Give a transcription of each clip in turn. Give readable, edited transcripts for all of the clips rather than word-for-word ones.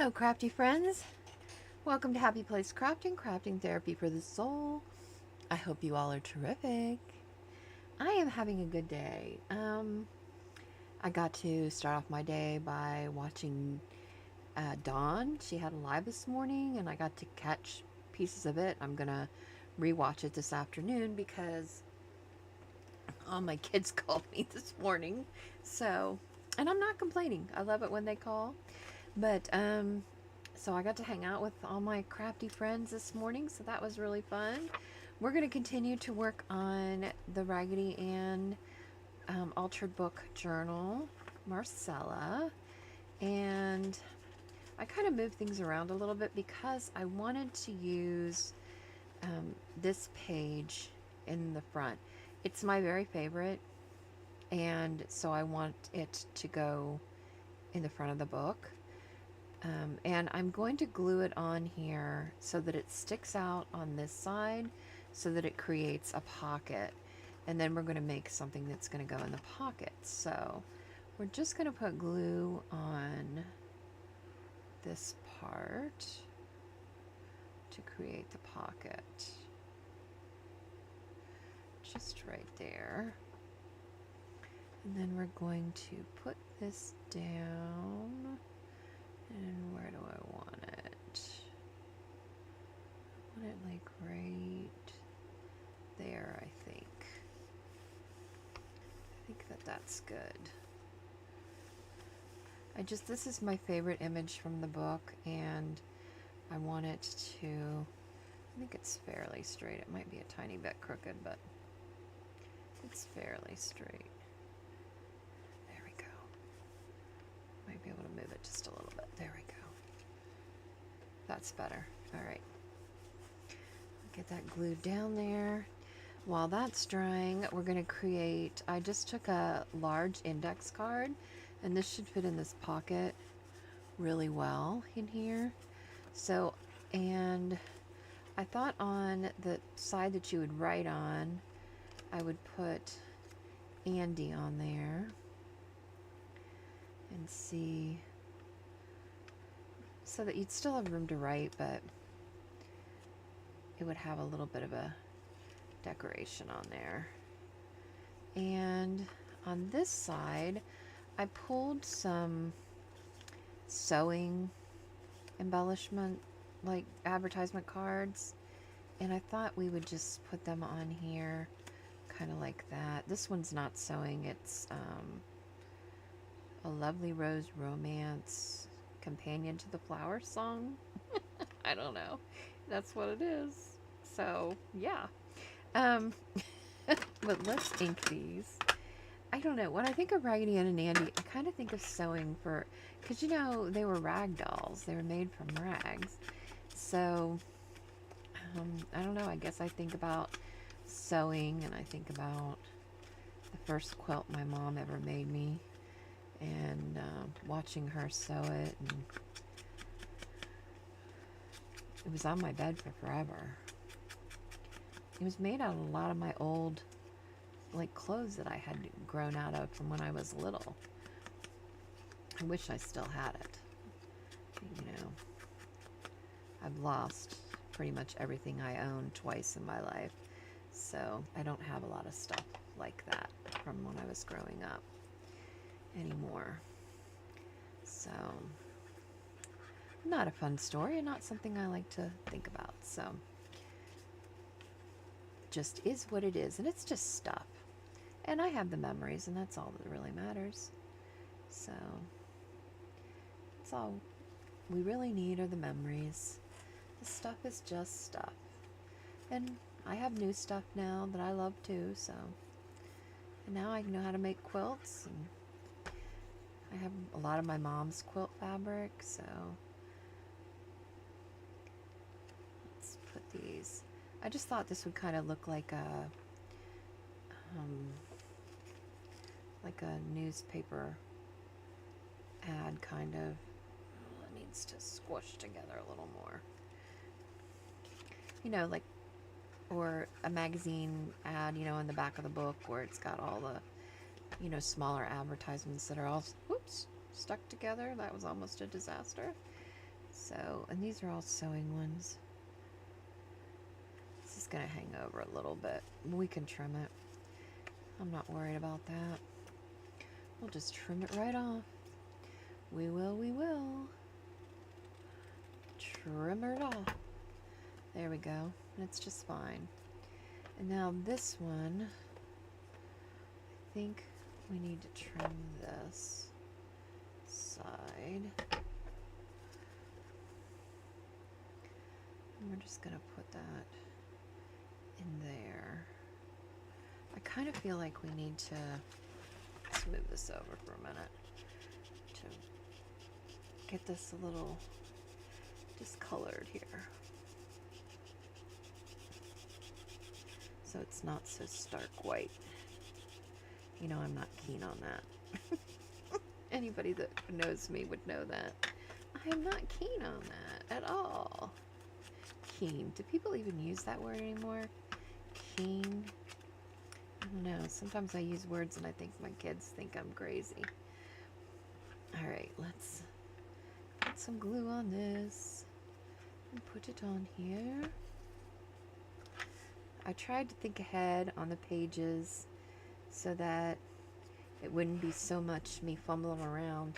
Hello, crafty friends. Welcome to Happy Place Crafting, crafting therapy for the soul. I hope you all are terrific. I am having a good day. I got to start off my day by watching Dawn. She had a live this morning, and I got to catch pieces of it. I'm gonna rewatch it this afternoon because all my kids called me this morning. So, and I'm not complaining. I love it when they call. But so I got to hang out with all my crafty friends this morning, so that was really fun. We're going to continue to work on the Raggedy Ann Altered Book Journal, Marcella, and I kind of moved things around a little bit because I wanted to use this page in the front. It's my very favorite, and so I want it to go in the front of the book. And I'm going to glue it on here so that it sticks out on this side so that it creates a pocket. And then we're going to make something that's going to go in the pocket. So we're just going to put glue on this part to create the pocket. Just right there. And then we're going to put this down. And where do I want it? I want it like right there, I think. I think that that's good. This is my favorite image from the book, and I want it to, I think it's fairly straight. It might be a tiny bit crooked, but it's fairly straight. There we go. Might be able to move it just a little bit. There we go. That's better. All right. Get that glued down there. While that's drying, we're going to create, I just took a large index card, and this should fit in this pocket really well in here. So, and I thought on the side that you would write on, I would put Andy on there and see, so that you'd still have room to write, but it would have a little bit of a decoration on there. And on this side, I pulled some sewing embellishment, like advertisement cards, and I thought we would just put them on here, kind of like that. This one's not sewing, it's A Lovely Rose Romance Companion to the Flower Song. I don't know. That's what it is. So, yeah. But let's ink these. I don't know. When I think of Raggedy Ann and Andy, I kind of think of sewing for, because you know, they were rag dolls. They were made from rags. So, I don't know. I guess I think about sewing, and I think about the first quilt my mom ever made me, and watching her sew it, and it was on my bed for forever. It was made out of a lot of my old, like, clothes that I had grown out of from when I was little. I wish I still had it. You know, I've lost pretty much everything I own twice in my life, so I don't have a lot of stuff like that from when I was growing up anymore. So, not a fun story, and not something I like to think about. So, just is what it is, and it's just stuff. And I have the memories, and that's all that really matters. So, that's all we really need are the memories. The stuff is just stuff. And I have new stuff now that I love too, so. And now I know how to make quilts, and I have a lot of my mom's quilt fabric, so. Let's put these. I just thought this would kind of look like a newspaper ad, kind of. It needs to squish together a little more. You know, like, or a magazine ad, you know, in the back of the book where it's got all the, you know, smaller advertisements that are all, whoops, stuck together. That was almost a disaster. So, and these are all sewing ones. This is going to hang over a little bit. We can trim it. I'm not worried about that. We'll just trim it right off. We will. Trim it off. There we go. And it's just fine. And now this one, I think we need to trim this side. And we're just going to put that in there. I kind of feel like we need to, let's move this over for a minute, to get this a little discolored here. So it's not so stark white. You know, I'm not keen on that. Anybody that knows me would know that. I am not keen on that at all. Keen. Do people even use that word anymore? Keen. I don't know. Sometimes I use words and I think my kids think I'm crazy. Alright, let's put some glue on this and put it on here. I tried to think ahead on the pages so that it wouldn't be so much me fumbling around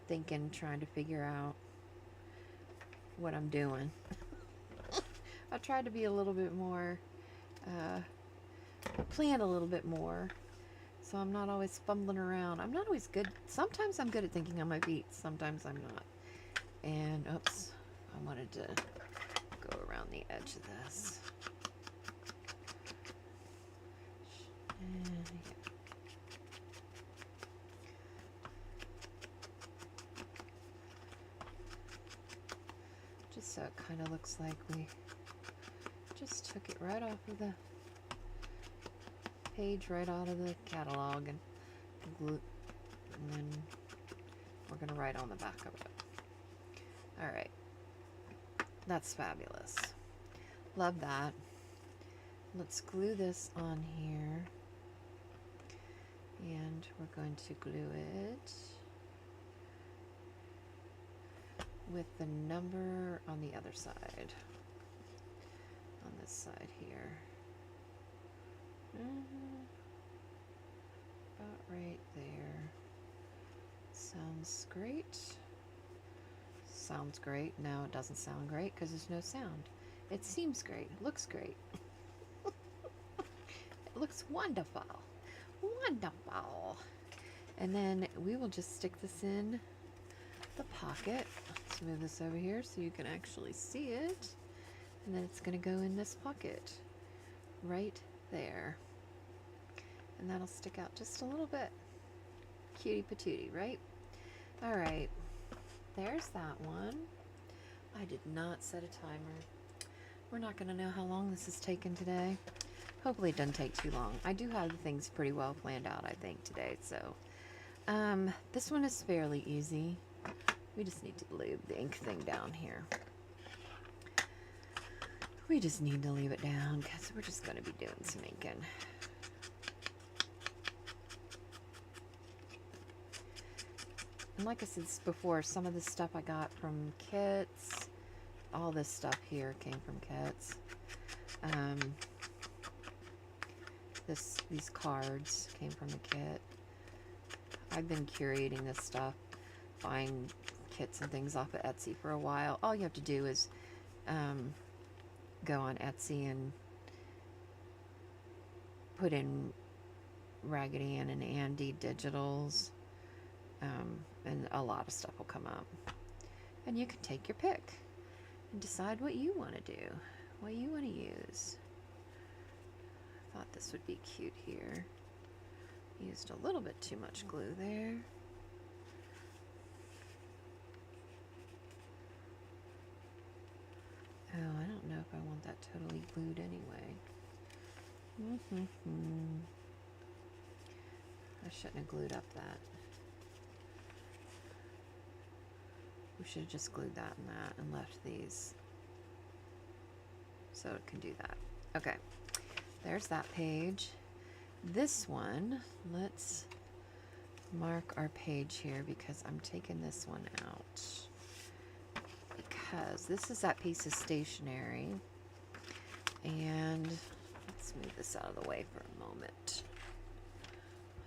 thinking, trying to figure out what I'm doing. I tried to be a little bit more, plan a little bit more, so I'm not always fumbling around. I'm not always good. Sometimes I'm good at thinking on my feet, sometimes I'm not. And, oops, I wanted to go around the edge of this. And, yeah. Just so it kind of looks like we just took it right off of the page, right out of the catalog, and glue, and then we're going to write on the back of it. Alright, that's fabulous. Love that. Let's glue this on here, and we're going to glue it with the number on the other side, on this side here. About right there. Sounds great. Sounds great. No, it doesn't sound great because there's no sound. It seems great. It looks great. It looks wonderful. Wonderful. And then we will just stick this in the pocket. Let's move this over here so you can actually see it. And then it's going to go in this pocket right there. And that'll stick out just a little bit. Cutie patootie, right? Alright. There's that one. I did not set a timer. We're not going to know how long this has taken today. Hopefully it doesn't take too long. I do have things pretty well planned out, I think, today. So, this one is fairly easy. We just need to glue the ink thing down here. We just need to leave it down because we're just going to be doing some inking. And like I said before, some of this stuff I got from kits. All this stuff here came from kits. These cards came from a kit. I've been curating this stuff, buying kits and things off of Etsy for a while. All you have to do is go on Etsy and put in Raggedy Ann and Andy digitals, and a lot of stuff will come up. And you can take your pick and decide what you want to do, what you want to use. I thought this would be cute here. Used a little bit too much glue there. Oh, I don't know if I want that totally glued anyway. I shouldn't have glued up that. We should have just glued that and that and left these so it can do that. Okay, there's that page. This one, let's mark our page here because I'm taking this one out. because this is that piece of stationery. And let's move this out of the way for a moment.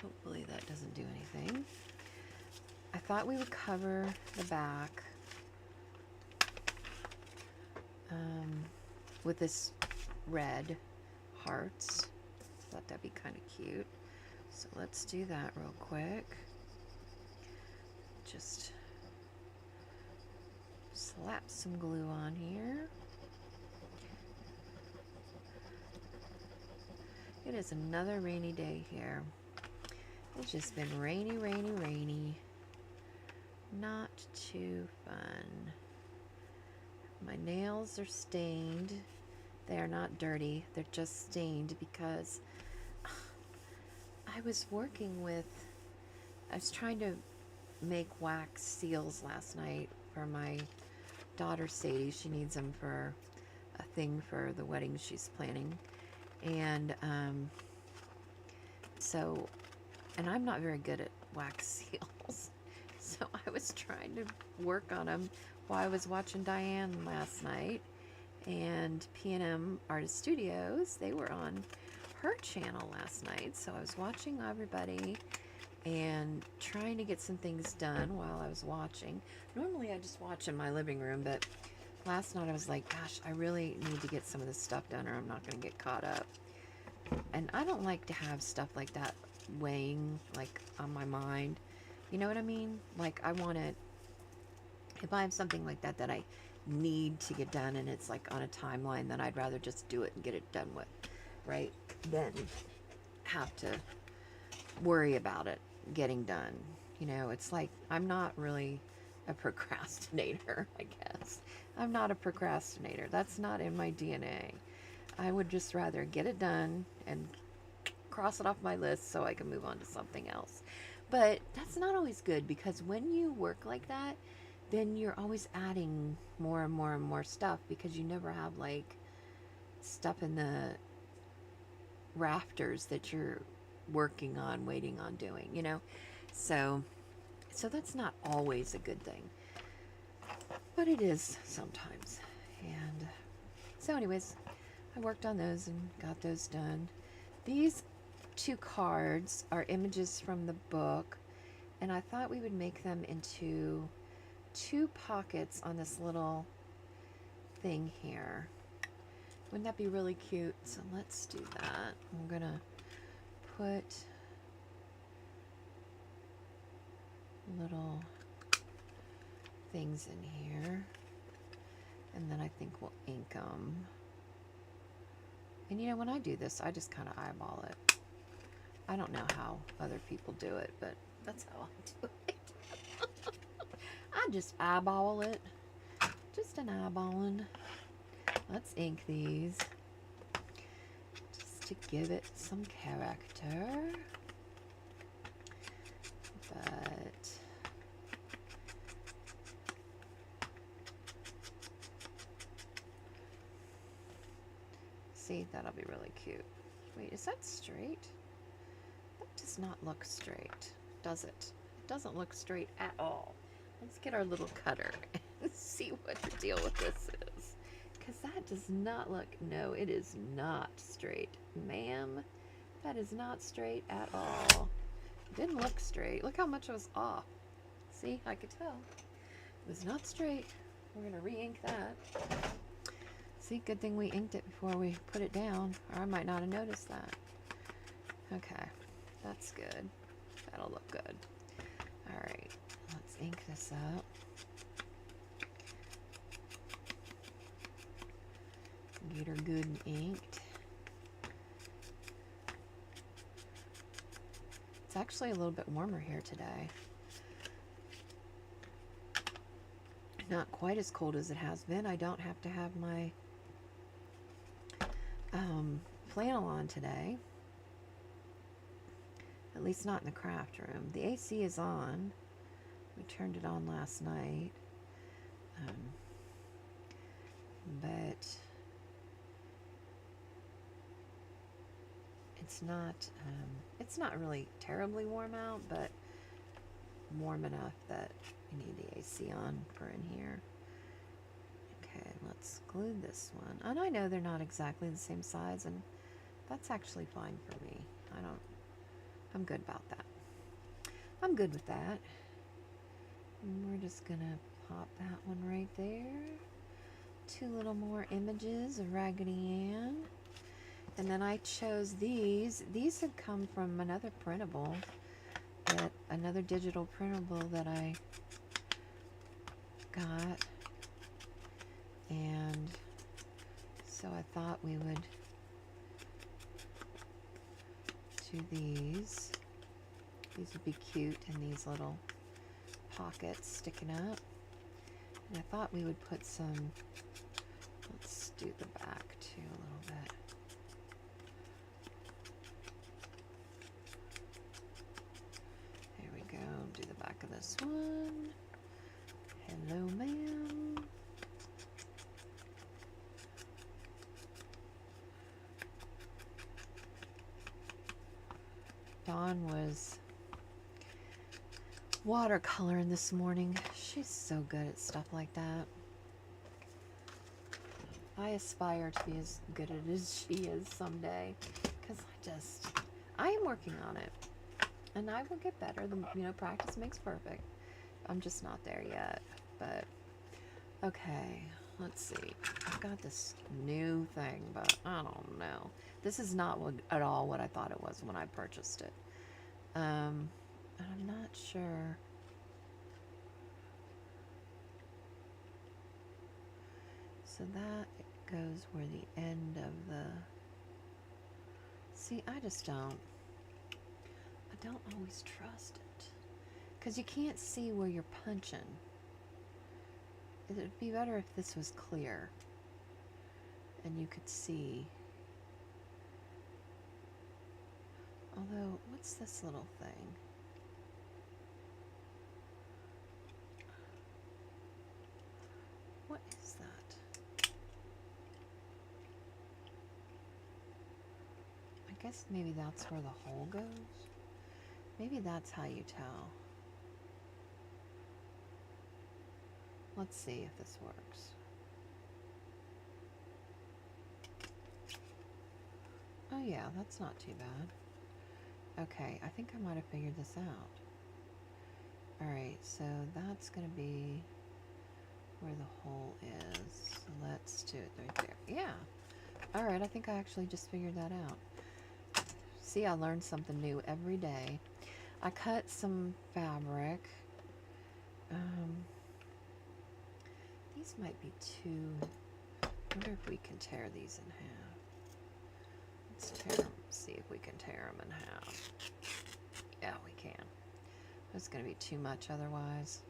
Hopefully that doesn't do anything. I thought we would cover the back with this red hearts. Thought that'd be kind of cute. So let's do that real quick. Just slap some glue on here. It is another rainy day here. It's just been rainy, rainy, rainy. Not too fun. My nails are stained. They are not dirty. They're just stained because I was trying to make wax seals last night for my daughter Sadie. She needs them for a thing for the wedding she's planning. And and I'm not very good at wax seals. So I was trying to work on them while I was watching Diane last night. And P&M Artist Studios, they were on her channel last night. So I was watching everybody and trying to get some things done while I was watching. Normally I just watch in my living room, but last night I was like, gosh, I really need to get some of this stuff done or I'm not going to get caught up. And I don't like to have stuff like that weighing like on my mind. You know what I mean? Like I want it, if I have something like that that I need to get done and it's like on a timeline, then I'd rather just do it and get it done with, right? Than have to worry about it getting done. You know, it's like I'm not really a procrastinator, I guess. I'm not a procrastinator. That's not in my DNA. I would just rather get it done and cross it off my list so I can move on to something else. But that's not always good because when you work like that, then you're always adding more and more and more stuff because you never have like stuff in the rafters that you're working on, waiting on doing, you know? So that's not always a good thing, but it is sometimes. And so anyways, I worked on those and got those done. These 2 cards are images from the book, and I thought we would make them into 2 pockets on this little thing here. Wouldn't that be really cute? So let's do that. I'm gonna put little things in here, and then I think we'll ink them. And you know, when I do this, I just kind of eyeball it. I don't know how other people do it, but that's how I do it. I just eyeball it. Just an eyeballing. Let's ink these. Just to give it some character. But see, that'll be really cute. Wait, is that straight? That does not look straight, does it? It doesn't look straight at all. Let's get our little cutter and see what the deal with this is. Because that does not look, no, it is not straight. Ma'am, that is not straight at all. It didn't look straight. Look how much it was off. See, I could tell. It was not straight. We're going to re-ink that. See, good thing we inked it before we put it down, or I might not have noticed that. Okay, that's good. That'll look good. All right, let's ink this up. Get her good and inked. It's actually a little bit warmer here today. Not quite as cold as it has been. I don't have to have my flannel on today. At least not in the craft room. The AC is on. We turned it on last night. But it's not really terribly warm out, but warm enough that we need the AC on for in here. Okay, let's glue this one. And I know they're not exactly the same size, and that's actually fine for me. I'm good about that. I'm good with that. And we're just gonna pop that one right there. 2 little more images of Raggedy Ann. And then I chose these. These had come from another printable, another digital printable that I got. And so I thought we would do these. These would be cute in these little pockets sticking up. And I thought we would put some, let's do the back too a little bit. There we go, do the back of this one. Hello, ma'am. Dawn was watercoloring this morning. She's so good at stuff like that. I aspire to be as good at it as she is someday, because I am working on it, and I will get better. Practice makes perfect. I'm just not there yet, but okay, let's see. I've got this new thing, but I don't know. This is not at all what I thought it was when I purchased it. And I'm not sure. So that goes where the end of the... See, I don't always trust it. Because you can't see where you're punching. It would be better if this was clear. And you could see. Although, what's this little thing? What is that? I guess maybe that's where the hole goes. Maybe that's how you tell. Let's see if this works. Oh yeah, that's not too bad. Okay, I think I might have figured this out. Alright, so that's going to be where the hole is. So let's do it right there. Yeah. Alright, I think I actually just figured that out. See, I learned something new every day. I cut some fabric. These might be too... I wonder if we can tear these in half. Let's tear them, see if we can tear them in half. Yeah, we can. It's going to be too much otherwise.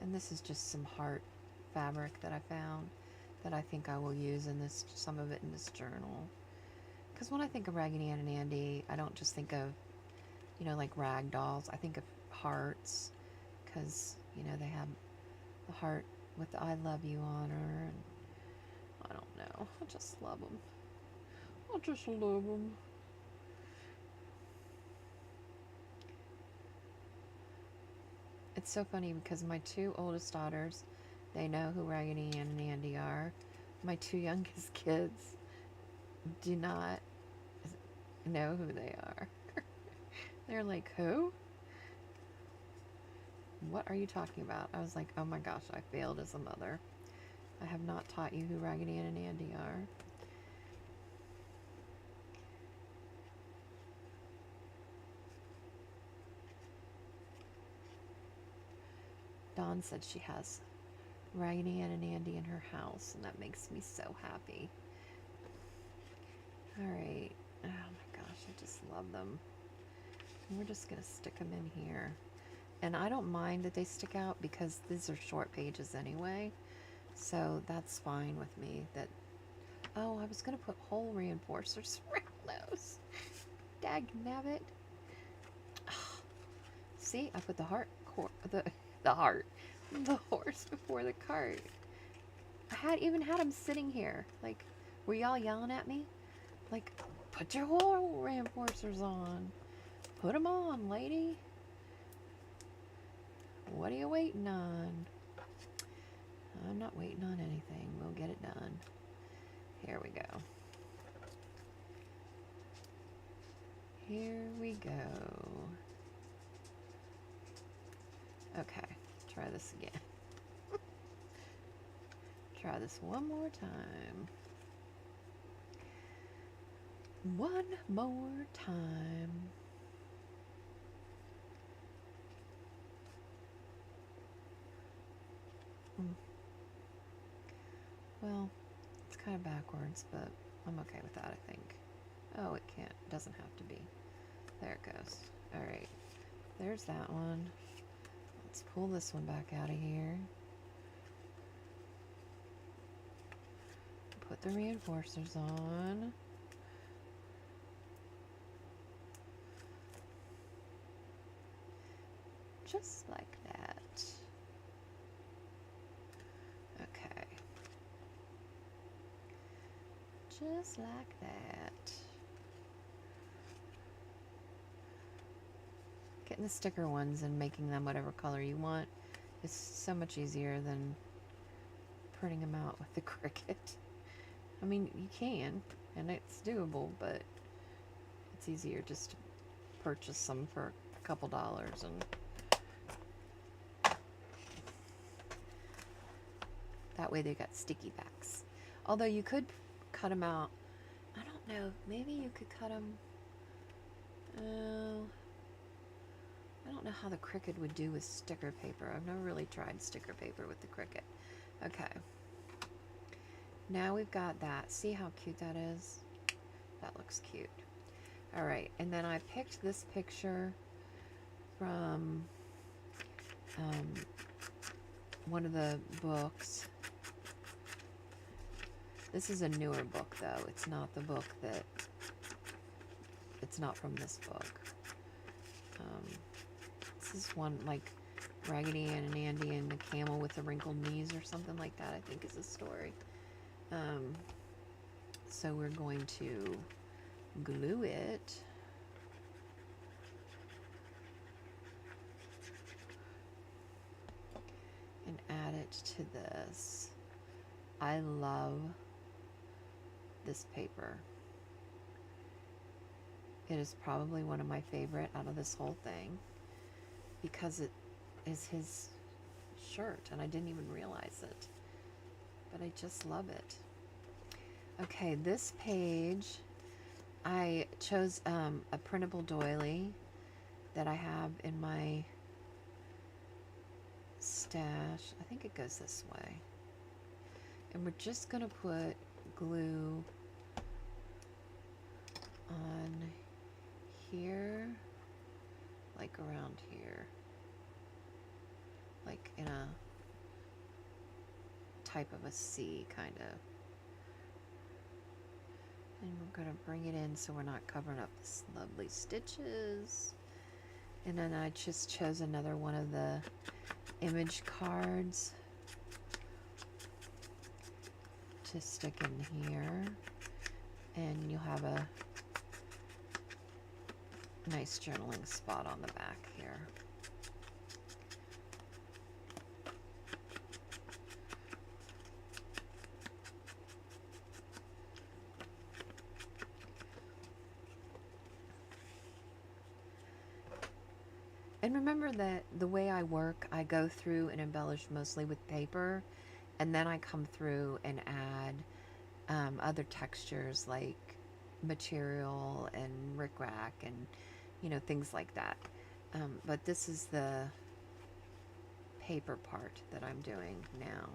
And this is just some heart fabric that I found that I think I will use in this, some of it in this journal. Because when I think of Raggedy Ann and Andy, I don't just think of, like rag dolls. I think of hearts, because, they have the heart with the I love you on her, and I don't know. I just love them. I just love them. It's so funny because my 2 oldest daughters, they know who Raggedy Ann and Andy are. My 2 youngest kids do not know who they are. They're like, who? What are you talking about? I was like, oh my gosh, I failed as a mother. I have not taught you who Raggedy Ann and Andy are. Dawn said she has Raggedy Ann and Andy in her house, and that makes me so happy. Alright. Oh my gosh, I just love them. And we're just going to stick them in here. And I don't mind that they stick out because these are short pages anyway. So that's fine with me. Oh, I was going to put hole reinforcers around those. Dagnabbit. See, I put the horse before the cart. I even had them sitting here. Like, were y'all yelling at me? Like, put your hole reinforcers on. Put them on, lady. What are you waiting on? I'm not waiting on anything. We'll get it done. Here we go. Here we go. Okay, try this again. Try this one more time. One more time. Well, it's kind of backwards, but I'm okay with that, I think. Oh, it can't. Doesn't have to be. There it goes. Alright. There's that one. Let's pull this one back out of here. Put the reinforcers on. Just like that. Okay. Just like that. Getting the sticker ones and making them whatever color you want is so much easier than printing them out with the Cricut. I mean, you can, and it's doable, but it's easier just to purchase them for a couple dollars and that way they got sticky backs. Although you could cut them out. I don't know. Maybe you could cut them. I don't know how the Cricut would do with sticker paper. I've never really tried sticker paper with the Cricut. Okay. Now we've got that. See how cute that is? That looks cute. Alright, and then I picked this picture from one of the books. This is a newer book, though. It's not the book that... It's not from this book. This is one, like, Raggedy Ann and Andy and the camel with the wrinkled knees or something like that, I think is the story. So we're going to glue it. And add it to this. I love this paper. It is probably one of my favorite out of this whole thing because it is his shirt and I didn't even realize it, but I just love it. Okay, this page I chose a printable doily that I have in my stash. I think it goes this way. And we're just going to put glue on here, like around here, like in a type of a C, kind of. And we're going to bring it in so we're not covering up this lovely stitches. And then I just chose another one of the image cards to stick in here, and you'll have a nice journaling spot on the back here. And remember that the way I work, I go through and embellish mostly with paper, and then I come through and add other textures like material and rickrack and, you know, things like that. But this is the paper part that I'm doing now.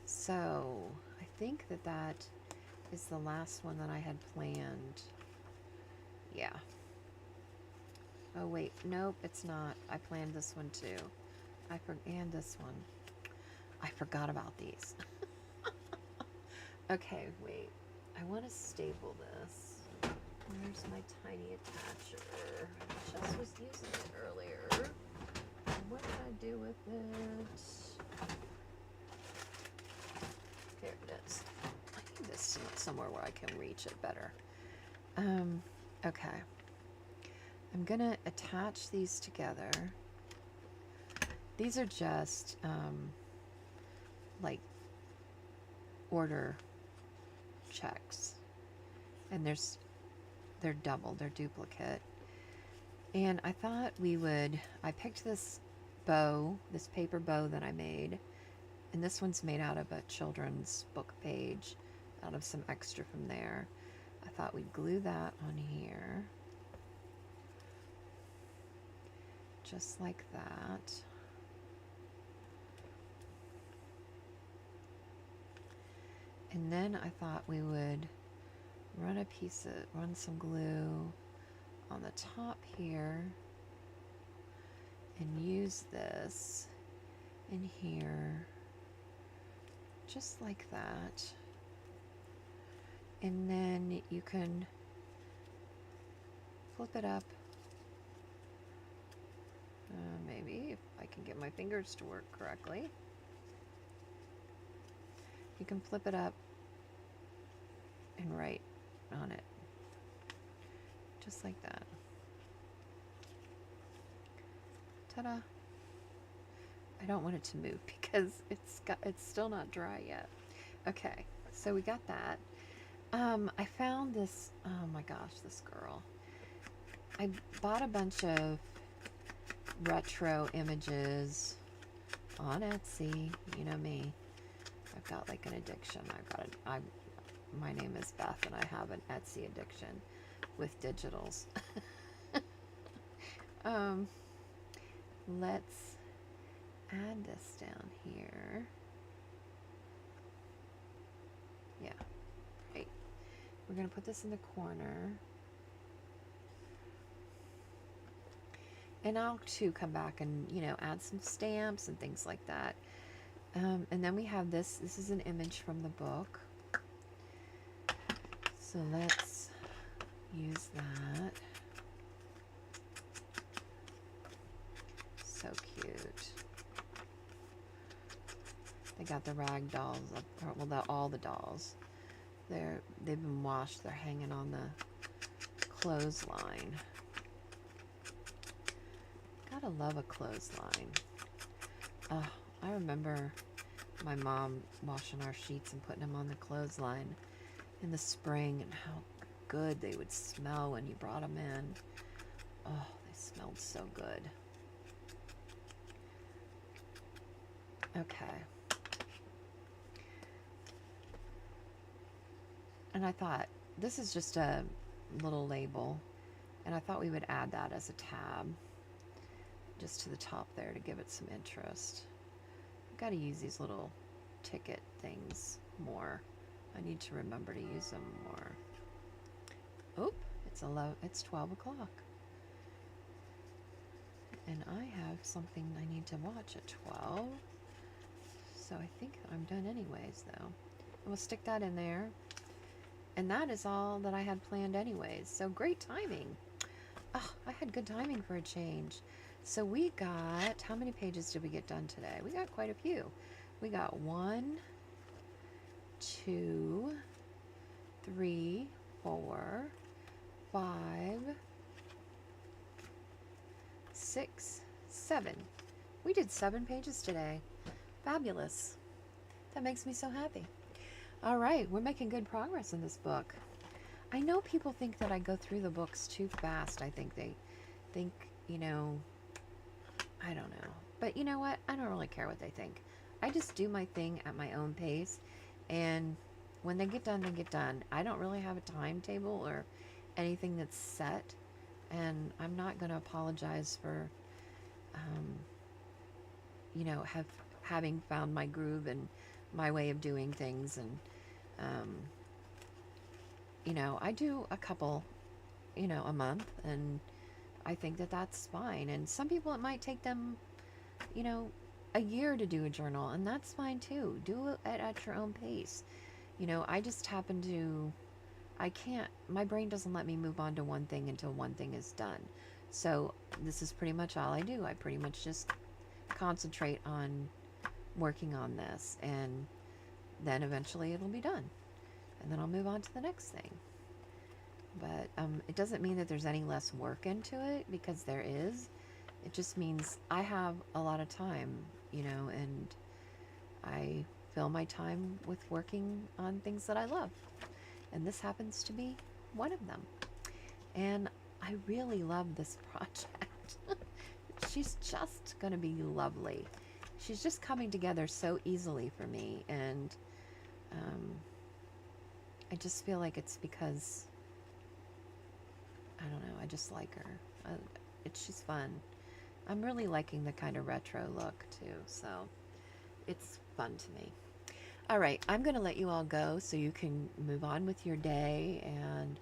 So I think that that is the last one that I had planned. Yeah. Oh wait, nope, it's not. I planned this one too. And this one. I forgot about these. Okay, wait. I want to staple this. Where's my tiny attacher? I just was using it earlier. What did I do with it? Here it is. I need this somewhere where I can reach it better. Okay. I'm going to attach these together. These are just like order checks, and they're double, they're duplicate. And I thought I picked this bow, this paper bow that I made, and this one's made out of a children's book page, out of some extra from there. I thought we'd glue that on here, just like that. And then I thought we would run some glue on the top here and use this in here, just like that. And then you can flip it up. Maybe if I can get my fingers to work correctly. You can flip it up and write on it, just like that. Ta-da! I don't want it to move because it's still not dry yet. Okay, so we got that. I found this. Oh my gosh, this girl. I bought a bunch of retro images on Etsy. You know me. I've got like an addiction. My name is Beth, and I have an Etsy addiction with digitals. Let's add this down here. Yeah, right. We're going to put this in the corner. And I'll too come back and, add some stamps and things like that. And then we have this. This is an image from the book. So let's use that. So cute. They got the rag dolls, well, all the dolls. They've been washed. They're hanging on the clothesline. Gotta love a clothesline. Oh, I remember my mom washing our sheets and putting them on the clothesline in the spring, and how good they would smell when you brought them in. Oh, they smelled so good. Okay. And I thought, this is just a little label, and I thought we would add that as a tab just to the top there to give it some interest. I've got to use these little ticket things more. I need to remember to use them more. Oh, it's 12 o'clock. And I have something I need to watch at 12. So I think I'm done anyways, though. And we'll stick that in there. And that is all that I had planned anyways. So great timing. Oh, I had good timing for a change. So we got, how many pages did we get done today? We got quite a few. We got 1, 2, 3, 4, 5, 6, 7. We did 7 pages today. Fabulous. That makes me so happy. All right, we're making good progress in this book. I know people think that I go through the books too fast. I think they think, I don't know. But you know what? I don't really care what they think. I just do my thing at my own pace. And when they get done, they get done. I don't really have a timetable or anything that's set. And I'm not going to apologize for, having found my groove and my way of doing things. And, I do a couple, a month. And I think that that's fine. And some people, it might take them, a year to do a journal, and that's fine too. Do it at your own pace. I just happen to, my brain doesn't let me move on to one thing until one thing is done. So this is pretty much all I do. I pretty much just concentrate on working on this, and then eventually it'll be done. And then I'll move on to the next thing. But it doesn't mean that there's any less work into it, because there is. It just means I have a lot of time, and I fill my time with working on things that I love. And this happens to be one of them. And I really love this project. She's just going to be lovely. She's just coming together so easily for me. And I just feel like it's because, I don't know, I just like her. She's fun. I'm really liking the kind of retro look too, so it's fun to me. All right, I'm going to let you all go so you can move on with your day. And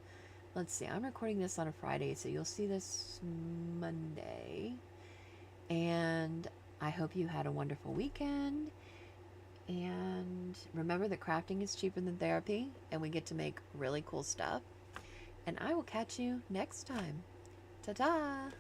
let's see, I'm recording this on a Friday, so you'll see this Monday. And I hope you had a wonderful weekend. And remember that crafting is cheaper than therapy, and we get to make really cool stuff. And I will catch you next time. Ta-ta!